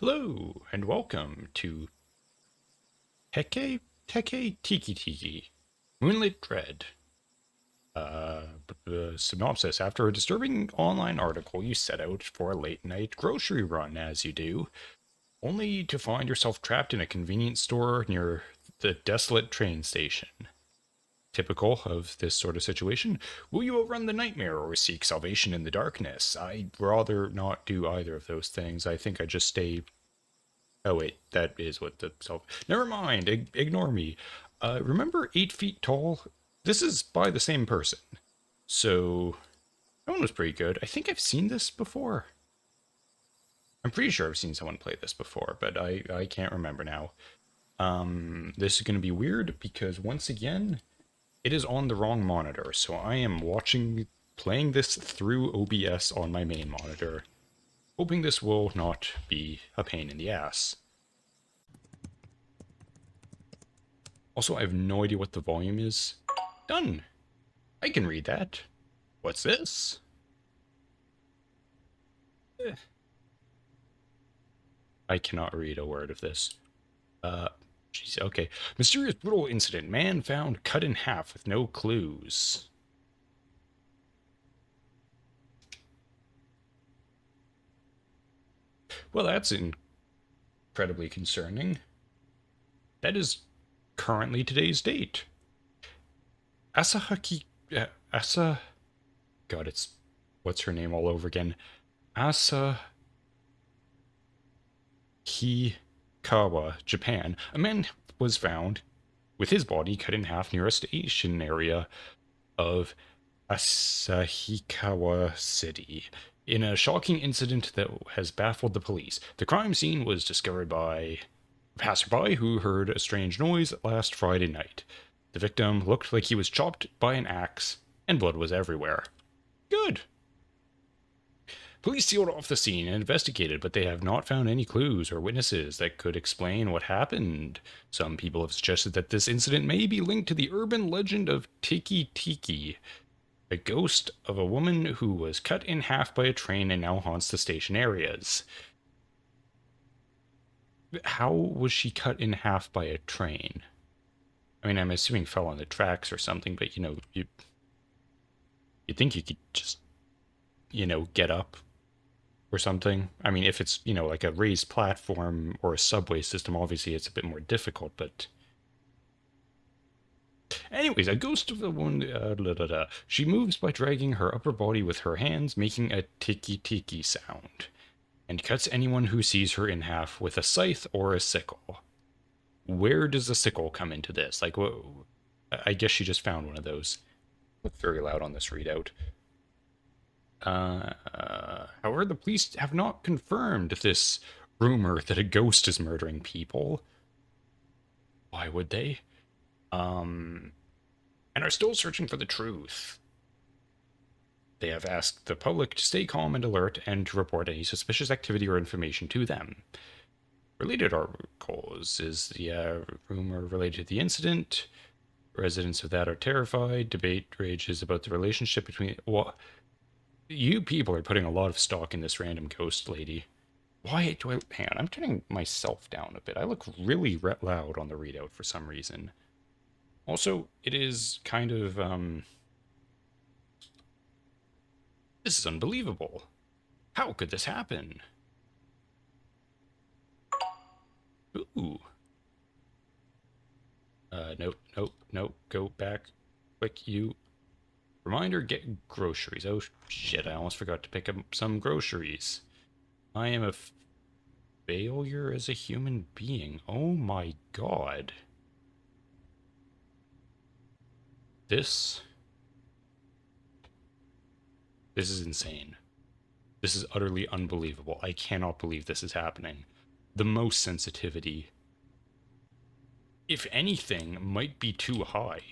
Hello, and welcome to Teke Teke Teke Moonlit Dread. Synopsis. After a disturbing online article, you set out for a late-night grocery run, as you do, only to find yourself trapped in a convenience store near the desolate train station. Typical of this sort of situation, will you outrun the nightmare or seek salvation in the darkness? I'd rather not do either of those things. I think I just stay. Oh wait, that is what the self. Never mind. Ignore me. Remember 8 feet tall? This is by the same person. So that one was pretty good. I think I've seen this before. I'm pretty sure I've seen someone play this before, but I can't remember now. This is going to be weird because once again, it is on the wrong monitor. So I am playing this through OBS on my main monitor, hoping this will not be a pain in the ass. Also, I have no idea what the volume is. Done. I can read that. What's this? I cannot read a word of this. Jeez, okay. Mysterious brutal incident. Man found cut in half with no clues. Well, that's incredibly concerning. That is currently today's date. Asahaki... Asa... God, it's... What's her name all over again? Asahikawa, Japan. A man was found with his body cut in half near a station area of Asahikawa City. In a shocking incident that has baffled the police, the crime scene was discovered by a passerby who heard a strange noise last Friday night. The victim looked like he was chopped by an axe, and blood was everywhere. Good. Police sealed off the scene and investigated, but they have not found any clues or witnesses that could explain what happened. Some people have suggested that this incident may be linked to the urban legend of Teke Teke, a ghost of a woman who was cut in half by a train and now haunts the station areas. How was she cut in half by a train? I mean, I'm assuming fell on the tracks or something, but you'd think you could just, get up or something. I mean, if it's, like a raised platform or a subway system, obviously it's a bit more difficult, but anyways, a ghost of the woman, she moves by dragging her upper body with her hands, making a tiki tiki sound, and cuts anyone who sees her in half with a scythe or a sickle. Where does the sickle come into this? Like, what? I guess she just found one of those. Look very loud on this readout. However, the police have not confirmed this rumor that a ghost is murdering people. Why would they? And are still searching for the truth. They have asked the public to stay calm and alert and to report any suspicious activity or information to them. Related articles is the rumor related to the incident. Residents of that are terrified. Debate rages about the relationship between... Well, you people are putting a lot of stock in this random ghost lady. Why do I... Hang on, I'm turning myself down a bit. I look really loud on the readout for some reason. Also, it is kind of, This is unbelievable. How could this happen? Ooh. Nope. Go back. Click you. Reminder, get groceries. Oh, shit, I almost forgot to pick up some groceries. I am a failure as a human being. Oh my god. This is insane. This is utterly unbelievable. I cannot believe this is happening. The most sensitivity, if anything, might be too high.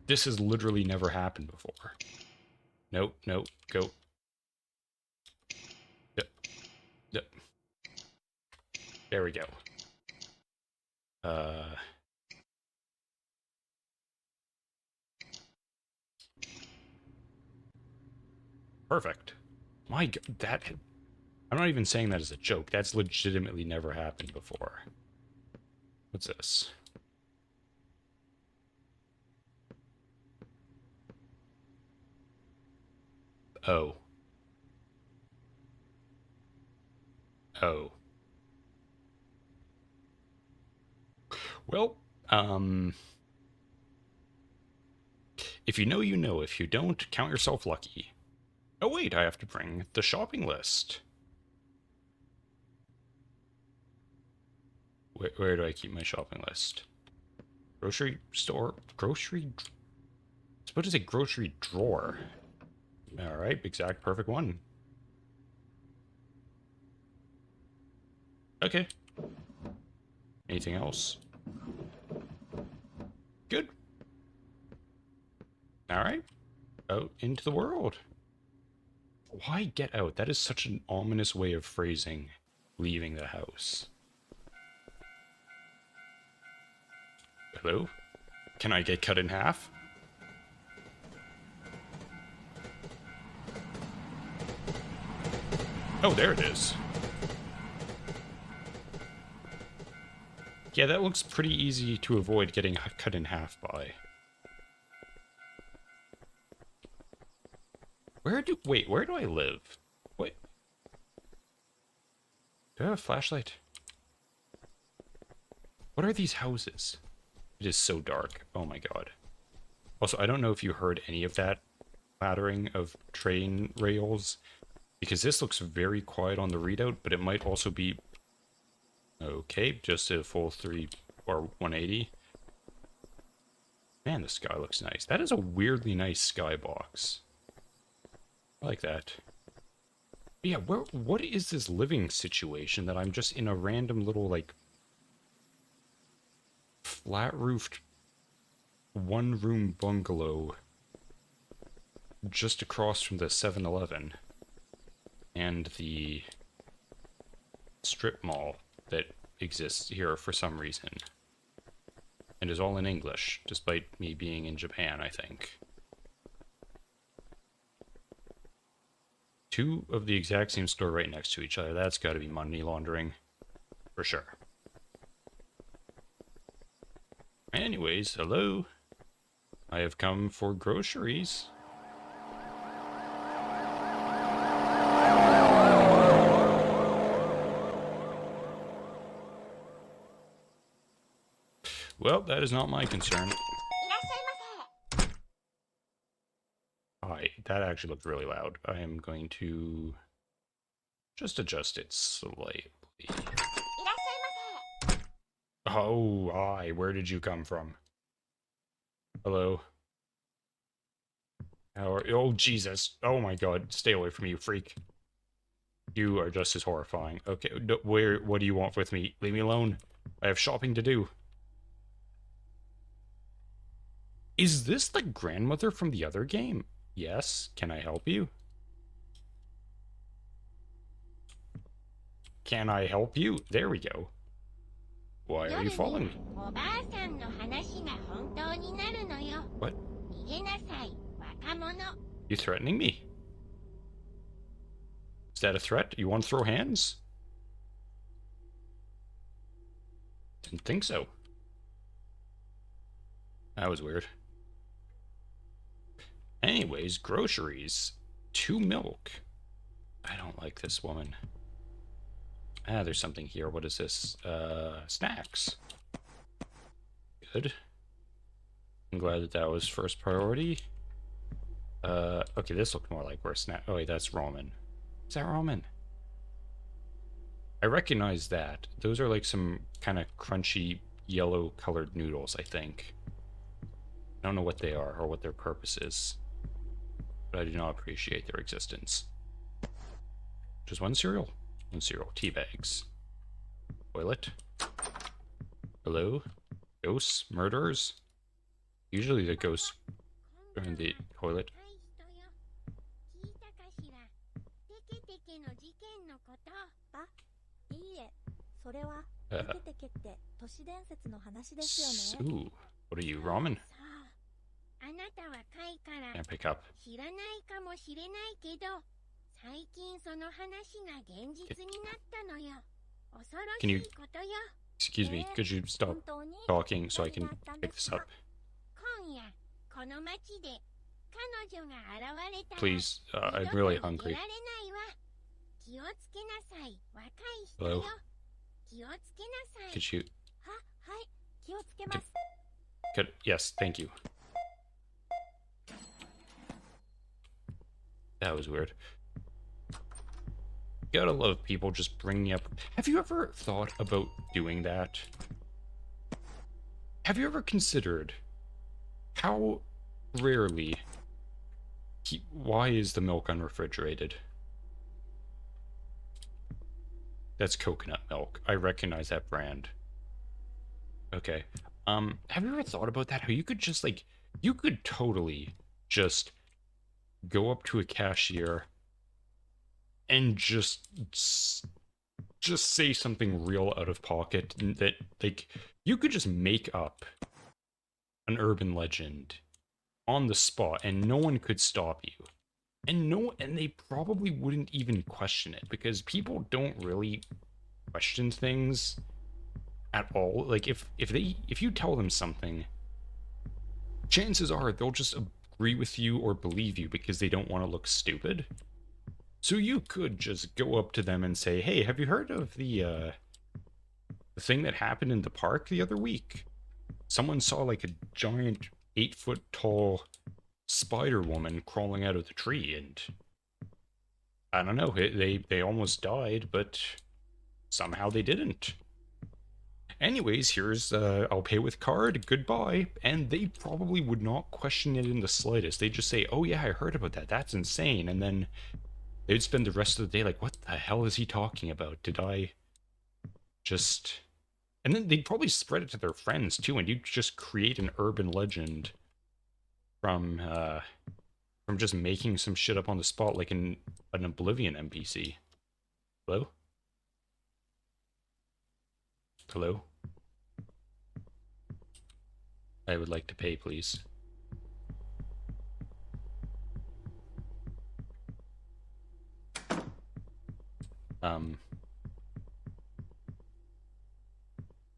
This has literally never happened before. Nope, go. Yep. There we go. Perfect. My god, I'm not even saying that as a joke. That's legitimately never happened before. What's this? Oh. Oh. Well, if you know, you know. If you don't, count yourself lucky. Oh wait, I have to bring the shopping list. Where do I keep my shopping list? Grocery store? Grocery? I was about to say grocery drawer. Alright, exact perfect one. Okay. Anything else? Good. Alright. Out into the world. Why get out? That is such an ominous way of phrasing leaving the house. Hello? Can I get cut in half? Oh, there it is. Yeah, that looks pretty easy to avoid getting cut in half by. Wait, where do I live? Wait. Do I have a flashlight? What are these houses? It is so dark. Oh my god. Also, I don't know if you heard any of that clattering of train rails, because this looks very quiet on the readout, but it might also be... Okay, just a full 3 or 180. Man, the sky looks nice. That is a weirdly nice skybox. I like that. But yeah, what is this living situation that I'm just in a random little, like, flat-roofed, one-room bungalow just across from the 7-Eleven and the strip mall that exists here for some reason. And is all in English, despite me being in Japan, I think. Two of the exact same store right next to each other. That's got to be money laundering. For sure. Anyways, hello. I have come for groceries. Well, that is not my concern. Hi, that actually looked really loud. I am going to just adjust it slightly. Oh, hi, where did you come from? Hello? How are you? Oh, Jesus. Oh my god, stay away from me, you freak. You are just as horrifying. Okay, what do you want with me? Leave me alone. I have shopping to do. Is this the grandmother from the other game? Yes, can I help you? Can I help you? There we go. Why are you following me? What? You threatening me? Is that a threat? You want to throw hands? Didn't think so. That was weird. Anyways, groceries. 2 milk. I don't like this woman. Ah, there's something here. What is this? Snacks. Good. I'm glad that that was first priority. Okay, this looked more like where snack... Oh, wait, that's ramen. Is that ramen? I recognize that. Those are like some kind of crunchy, yellow-colored noodles, I think. I don't know what they are or what their purpose is, but I do not appreciate their existence. Just one cereal? One cereal. Tea bags. Toilet. Hello? Ghosts? Murderers? Usually the ghosts are in the toilet. Ooh, what are you, ramen? Can't pick up. Can you... Excuse me, could you stop talking so I can pick this up? Please, I'm really hungry. Hello? Could you... Yes, thank you. That was weird. Gotta love people just bringing up... Have you ever thought about doing that? Have you ever considered how rarely... Why is the milk unrefrigerated? That's coconut milk. I recognize that brand. Okay. Have you ever thought about that? How you could just, like... You could totally just go up to a cashier and just say something real out of pocket that, like, you could just make up an urban legend on the spot and no one could stop you. And they probably wouldn't even question it because people don't really question things at all. Like, if you tell them something, chances are they'll just agree with you or believe you because they don't want to look stupid. So you could just go up to them and say, hey, have you heard of the thing that happened in the park the other week? Someone saw like a giant 8-foot tall spider woman crawling out of the tree, and I don't know, they almost died, but somehow they didn't. Anyways, here's, I'll pay with card, goodbye, and they probably would not question it in the slightest. They'd just say, oh yeah, I heard about that, that's insane, and then they'd spend the rest of the day like, what the hell is he talking about? Did I just... And then they'd probably spread it to their friends too, and you'd just create an urban legend from just making some shit up on the spot like an Oblivion NPC. Hello? Hello? I would like to pay, please.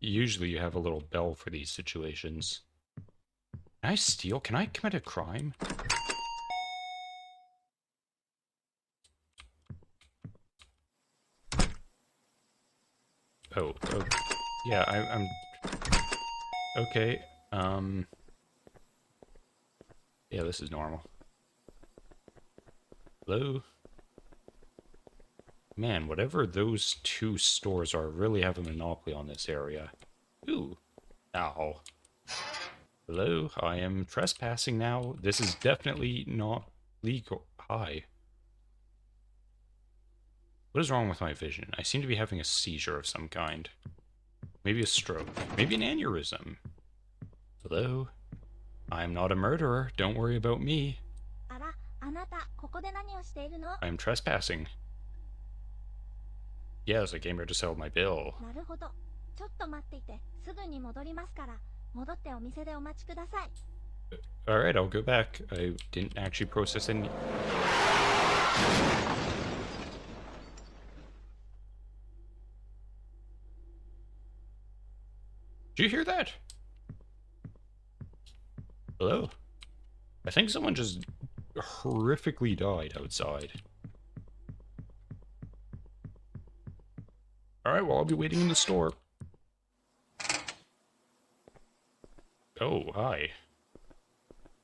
Usually you have a little bell for these situations. Can I steal? Can I commit a crime? Oh, yeah, I'm... Okay, yeah, this is normal. Hello? Man, whatever those two stores are really have a monopoly on this area. Ooh. Ow. Hello? I am trespassing now. This is definitely not legal. Hi. What is wrong with my vision? I seem to be having a seizure of some kind. Maybe a stroke. Maybe an aneurysm. Hello? I'm not a murderer. Don't worry about me. I'm trespassing. Yes, I came here to sell my bill. Alright, I'll go back. I didn't actually process any... Did you hear that? Hello? I think someone just horrifically died outside. Alright, well, I'll be waiting in the store. Oh, hi.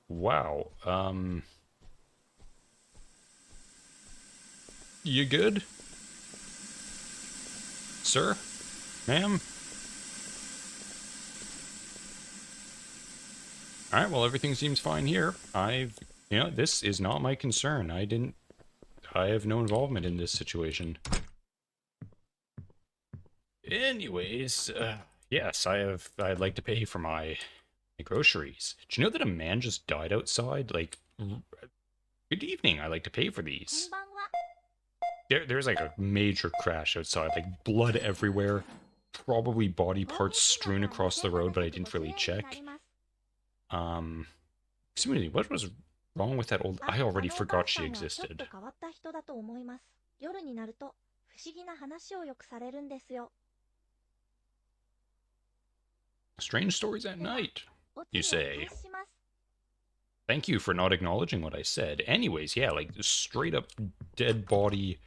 Wow, you good? Sir? Ma'am? Alright, well, everything seems fine here. You know, this is not my concern. I have no involvement in this situation. Anyways, yes, I'd like to pay for my groceries. Do you know that a man just died outside? Like, good evening, I'd like to pay for these. There's like a major crash outside, like blood everywhere. Probably body parts strewn across the road, but I didn't really check. Excuse me, what was wrong with that old... I already forgot she existed. ちょっと変わった人だと思います。夜になると不思議な話をよくされるんですよ。 Strange stories at night, お you 次お say. 返しします。 Thank you for not acknowledging what I said. Anyways, yeah, like straight up dead body,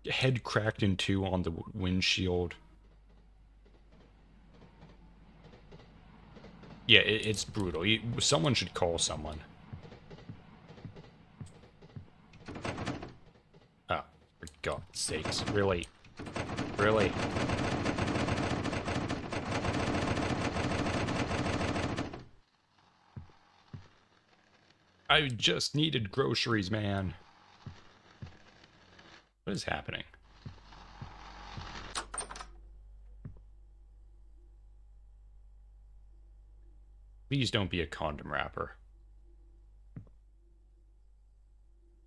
head cracked in two on the windshield. Yeah, it's brutal. Someone should call someone. Oh, for God's sakes. Really? Really? I just needed groceries, man. What is happening? Please don't be a condom wrapper.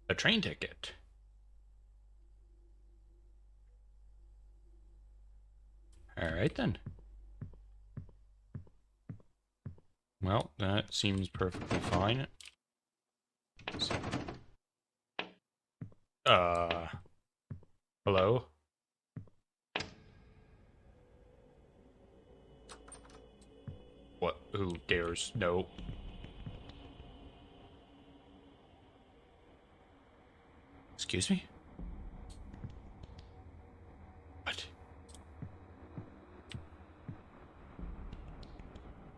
A train ticket. Alright then. Well, that seems perfectly fine. Hello? What? Who dares? No. Excuse me? What?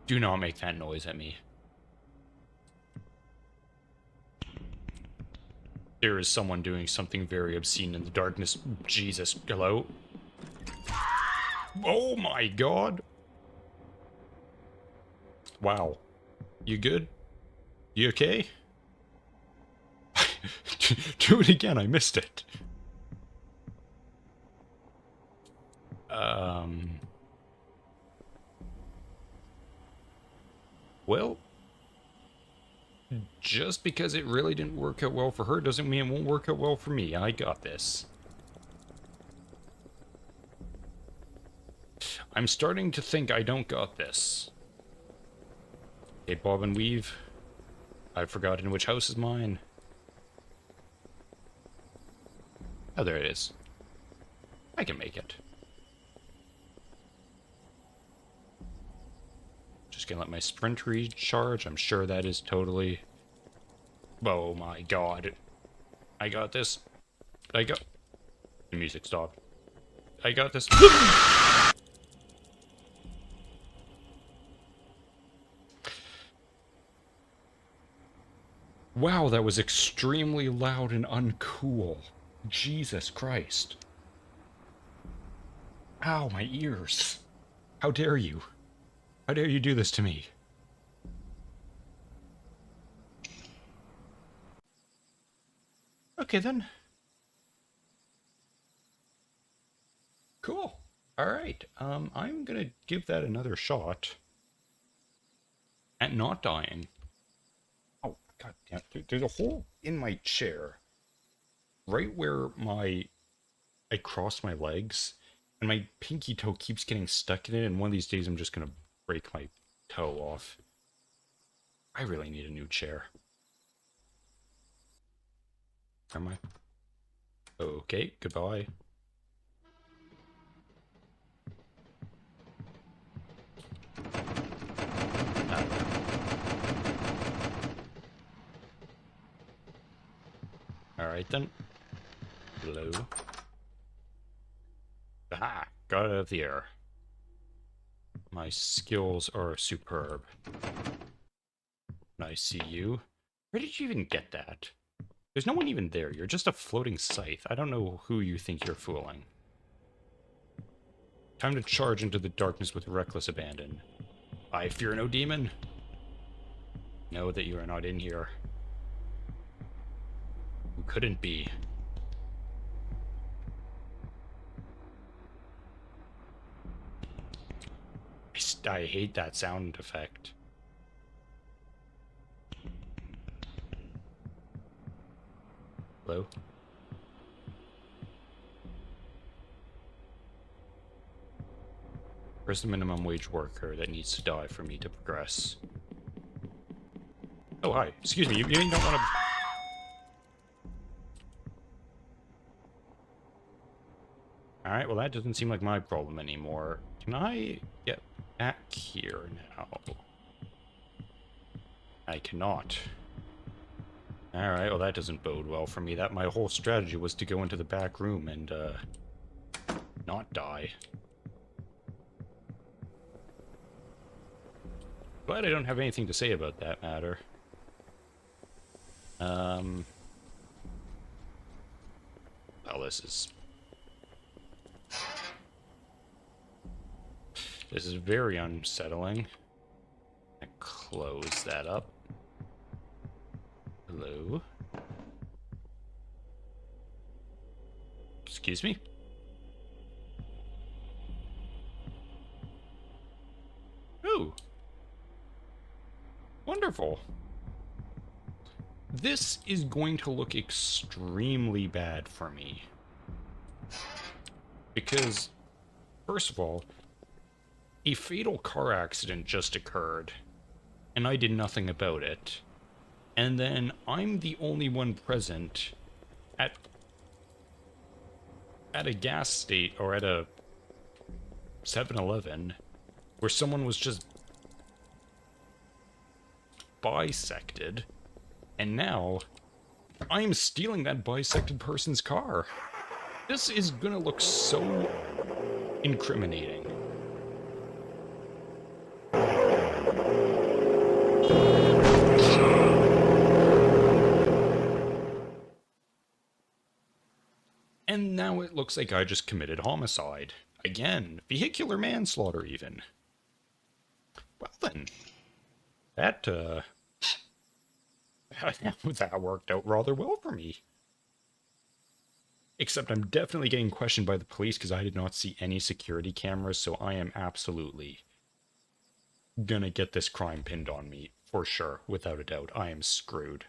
Do not make that noise at me. There is someone doing something very obscene in the darkness. Jesus. Hello? Oh my god! Wow. You good? You okay? Do it again, I missed it. Well, just because it really didn't work out well for her doesn't mean it won't work out well for me. I got this. I'm starting to think I don't got this. Okay, bob and weave. I've forgotten which house is mine. Oh, there it is. I can make it. Just gonna let my sprint recharge. I'm sure that is totally... Oh my god. I got this. I got... The music stopped. I got this. Wow, that was extremely loud and uncool. Jesus Christ. Ow, my ears. How dare you? How dare you do this to me? Okay, then. Cool. Alright, I'm gonna give that another shot. At not dying. Oh, god damn. There's a hole in my chair. Right where I cross my legs. And my pinky toe keeps getting stuck in it, and one of these days I'm just gonna break my toe off. I really need a new chair. Am I? Okay, goodbye. Alright then. Hello. Aha! Got it out of the air. My skills are superb. I see you. Where did you even get that? There's no one even there. You're just a floating scythe. I don't know who you think you're fooling. Time to charge into the darkness with reckless abandon. I fear no demon. Know that you are not in here. Who couldn't be? I hate that sound effect. Hello? Where's the minimum wage worker that needs to die for me to progress? Oh, hi. Excuse me, you don't want to... Alright, well that doesn't seem like my problem anymore. Can I get back here now? I cannot. Alright, well that doesn't bode well for me. That my whole strategy was to go into the back room and, not die. Glad I don't have anything to say about that matter. Well, this is very unsettling. I close that up. Hello? Excuse me? Ooh. Wonderful. This is going to look extremely bad for me. Because, first of all, a fatal car accident just occurred, and I did nothing about it. And then I'm the only one present at a gas station, or at a 7-Eleven, where someone was just bisected, and now I'm stealing that bisected person's car. This is gonna look so incriminating. And now it looks like I just committed homicide. Again, vehicular manslaughter even. Well then, that that worked out rather well for me. Except I'm definitely getting questioned by the police because I did not see any security cameras, so I am absolutely gonna get this crime pinned on me, for sure, without a doubt. I am screwed.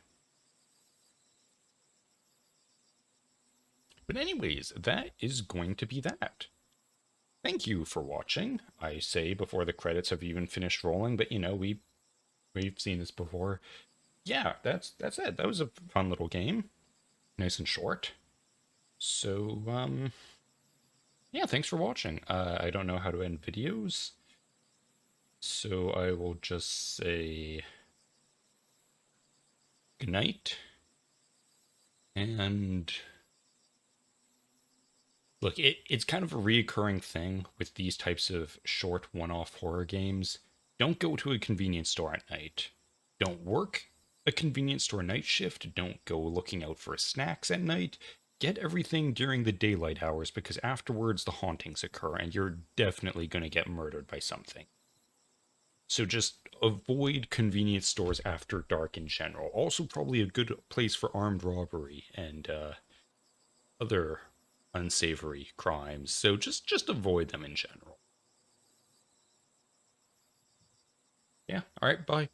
But anyways, that is going to be that. Thank you for watching, I say before the credits have even finished rolling, but you know, we've seen this before. Yeah, that's it. That was a fun little game. Nice and short. So, yeah, thanks for watching. I don't know how to end videos, so I will just say good night. And look, it's kind of a reoccurring thing with these types of short one-off horror games. Don't go to a convenience store at night. Don't work a convenience store night shift. Don't go looking out for snacks at night. Get everything during the daylight hours, because afterwards the hauntings occur and you're definitely going to get murdered by something. So just avoid convenience stores after dark in general. Also probably a good place for armed robbery and other unsavory crimes. So just avoid them in general. Yeah, alright, bye.